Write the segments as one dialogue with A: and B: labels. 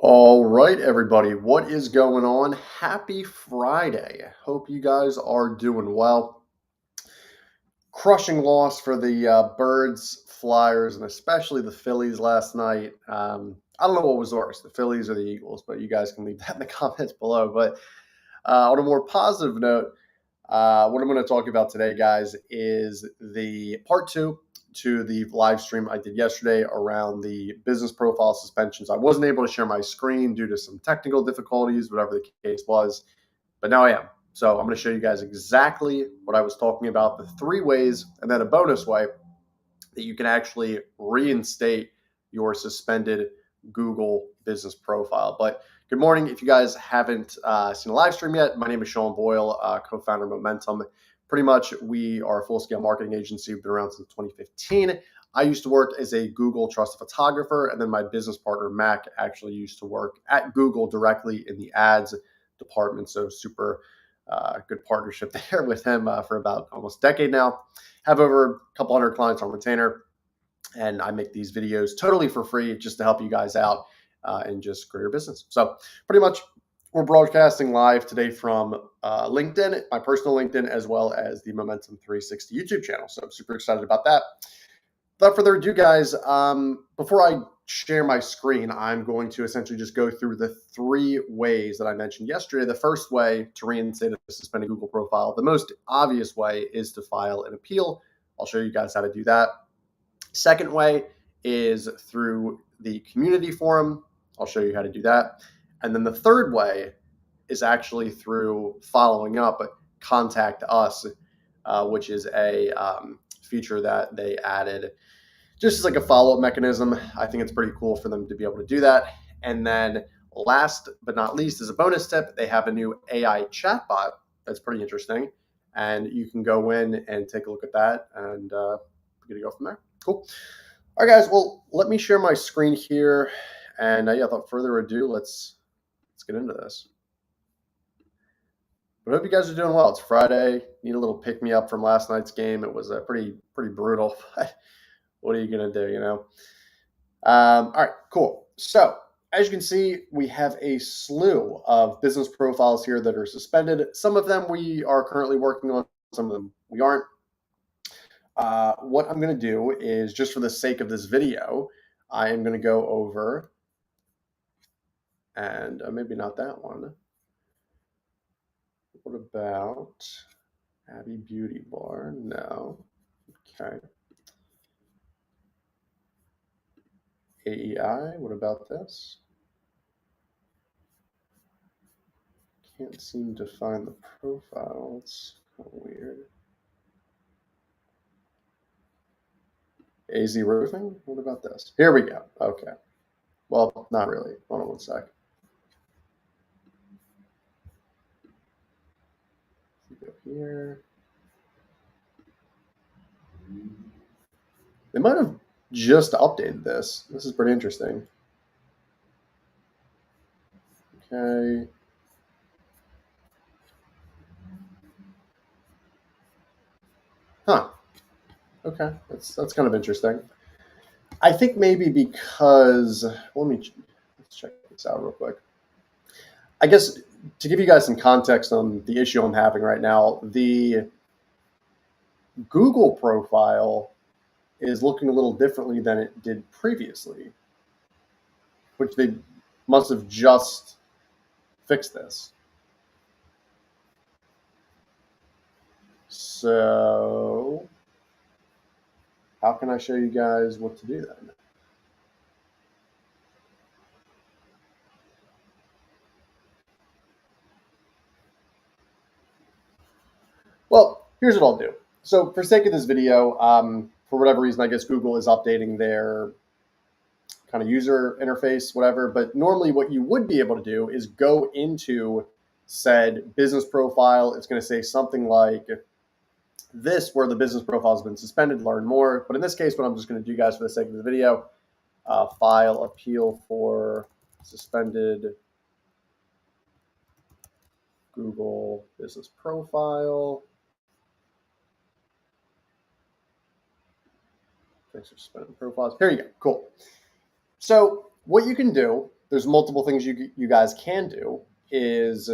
A: All right, everybody, what is going on? Happy Friday. Hope you guys are doing well. Crushing loss for the Birds, Flyers, and especially the Phillies last night. I don't know what was worse, the Phillies or the Eagles, but you guys can leave that in the comments below. But on a more positive note, what I'm going to talk about today, guys, is the part two to the live stream I did yesterday around the business profile suspensions. I wasn't able to share my screen due to some technical difficulties, whatever the case was, but now I am. So I'm going to show you guys exactly what I was talking about, the three ways, and then a bonus way that you can actually reinstate your suspended Google business profile. But good morning. If you guys haven't seen a live stream yet, my name is Sean Boyle, co-founder of Momentum. Pretty much, we are a full-scale marketing agency. We've been around since 2015. I used to work as a Google trusted photographer, and then my business partner, Mac, actually used to work at Google directly in the ads department. So super good partnership there with him for about almost a decade now. Have over a couple hundred clients on retainer, and I make these videos totally for free just to help you guys out and just grow your business. So pretty much we're broadcasting live today from LinkedIn, my personal LinkedIn, as well as the Momentum 360 YouTube channel. So I'm super excited about that. Without further ado, guys, before I share my screen, I'm going to essentially just go through the three ways that I mentioned yesterday. The first way to reinstate a suspended Google profile, the most obvious way, is to file an appeal. I'll show you guys how to do that. Second way is through the community forum. I'll show you how to do that. And then the third way is actually through following up, contact us, which is a feature that they added just as like a follow-up mechanism. I think it's pretty cool for them to be able to do that. And then last but not least, as a bonus tip, they have a new AI chatbot that's pretty interesting. And you can go in and take a look at that, and we're going to go from there. Cool. All right, guys. Well, let me share my screen here. And yeah, without further ado, let's get into this. But I hope you guys are doing well. It's Friday. Need a little pick-me-up from last night's game. It was pretty brutal. What are you going to do, you know? All right, cool. So as you can see, we have a slew of business profiles here that are suspended. Some of them we are currently working on. Some of them we aren't. What I'm going to do is, just for the sake of this video, I am going to go over and maybe not that one. What about Abby Beauty Bar? No. Okay. AEI, what about this? Can't seem to find the profile. It's kind of weird. AZ Roofing, what about this? Here we go. Okay. Well, not really. Hold on one sec. Go here. They might have just updated this. This is pretty interesting. Okay. Huh. Okay. That's kind of interesting. I think maybe because let's check this out real quick. I guess to give you guys some context on the issue I'm having right now, the Google profile is looking a little differently than it did previously, which they must have just fixed this. So how can I show you guys what to do then? Well, here's what I'll do. So for sake of this video, for whatever reason, I guess Google is updating their kind of user interface, whatever. But normally what you would be able to do is go into said business profile. It's going to say something like this, where the business profile has been suspended, learn more. But in this case, what I'm just going to do, guys, for the sake of the video, file appeal for suspended Google business profile. Thanks for suspended profiles. Here you go. Cool. So what you can do there's multiple things you guys can do. Is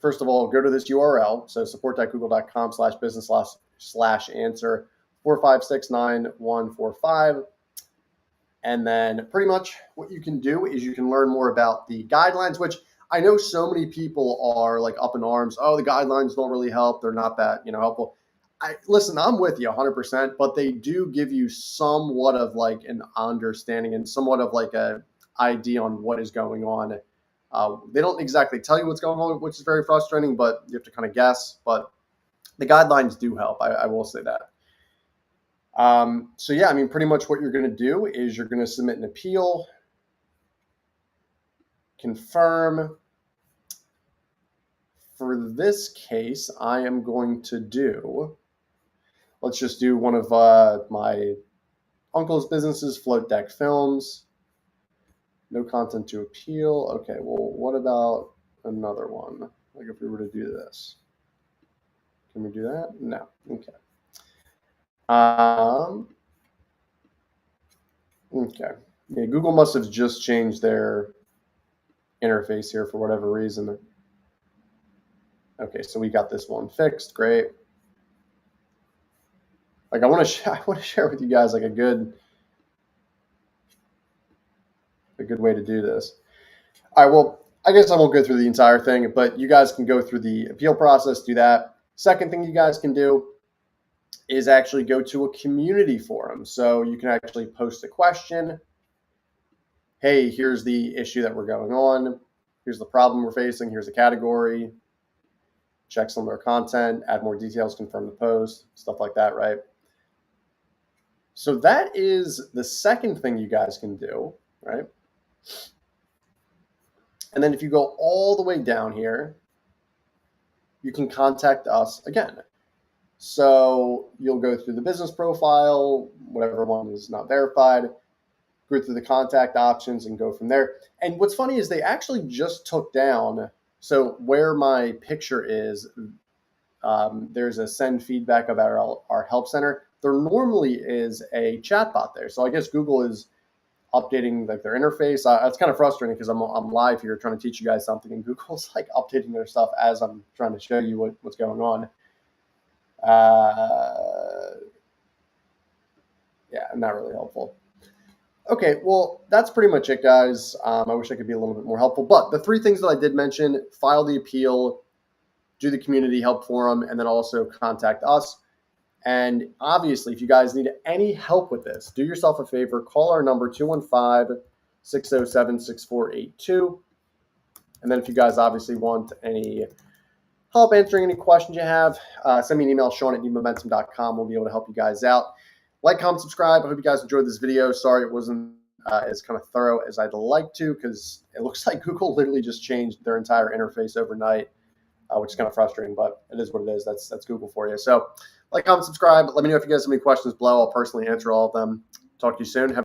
A: first of all, go to this URL, so support.google.com/business/answer 4569145. And then pretty much what you can do is you can learn more about the guidelines, which I know so many people are like up in arms. Oh, the guidelines don't really help. They're not that, helpful. Listen, I'm with you 100%, but they do give you somewhat of like an understanding and somewhat of like a idea on what is going on. They don't exactly tell you what's going on, which is very frustrating, but you have to kind of guess. But the guidelines do help. I will say that. So yeah, I mean, pretty much what you're going to do is you're going to submit an appeal, confirm. For this case, I am going to do, let's just do one of my uncle's businesses, Float Deck Films. No content to appeal. Okay, well, what about another one? Like if we were to do this. Can we do that? No. Okay. Okay. Yeah, Google must have just changed their interface here for whatever reason. Okay, so we got this one fixed. Great. Like I want to share with you guys like a good way to do this. All right, well, I guess I won't go through the entire thing, but you guys can go through the appeal process, do that. Second thing you guys can do is actually go to a community forum. So you can actually post a question. Hey, here's the issue that we're going on. Here's the problem we're facing. Here's the category. Check some of our content, add more details, confirm the post, stuff like that, right? So that is the second thing you guys can do, right? And then if you go all the way down here, you can contact us again. So you'll go through the business profile, whatever one is not verified, go through the contact options and go from there. And what's funny is they actually just took down, so where my picture is, there's a send feedback about our help center. There normally is a chatbot there. So I guess Google is updating like their interface. It's kind of frustrating because I'm live here trying to teach you guys something, and Google's like updating their stuff as I'm trying to show you what's going on. Yeah, not really helpful. Okay, well, that's pretty much it, guys. I wish I could be a little bit more helpful, but the three things that I did mention: file the appeal, do the community help forum, and then also contact us. And obviously, if you guys need any help with this, do yourself a favor, call our number 215-607-6482. And then if you guys obviously want any help answering any questions you have, send me an email, Sean@newmomentum.com. We'll be able to help you guys out. Like, comment, subscribe. I hope you guys enjoyed this video. Sorry it wasn't as kind of thorough as I'd like to, because it looks like Google literally just changed their entire interface overnight, which is kind of frustrating, but it is what it is. That's Google for you. So like, comment, subscribe. Let me know if you guys have any questions below. I'll personally answer all of them. Talk to you soon.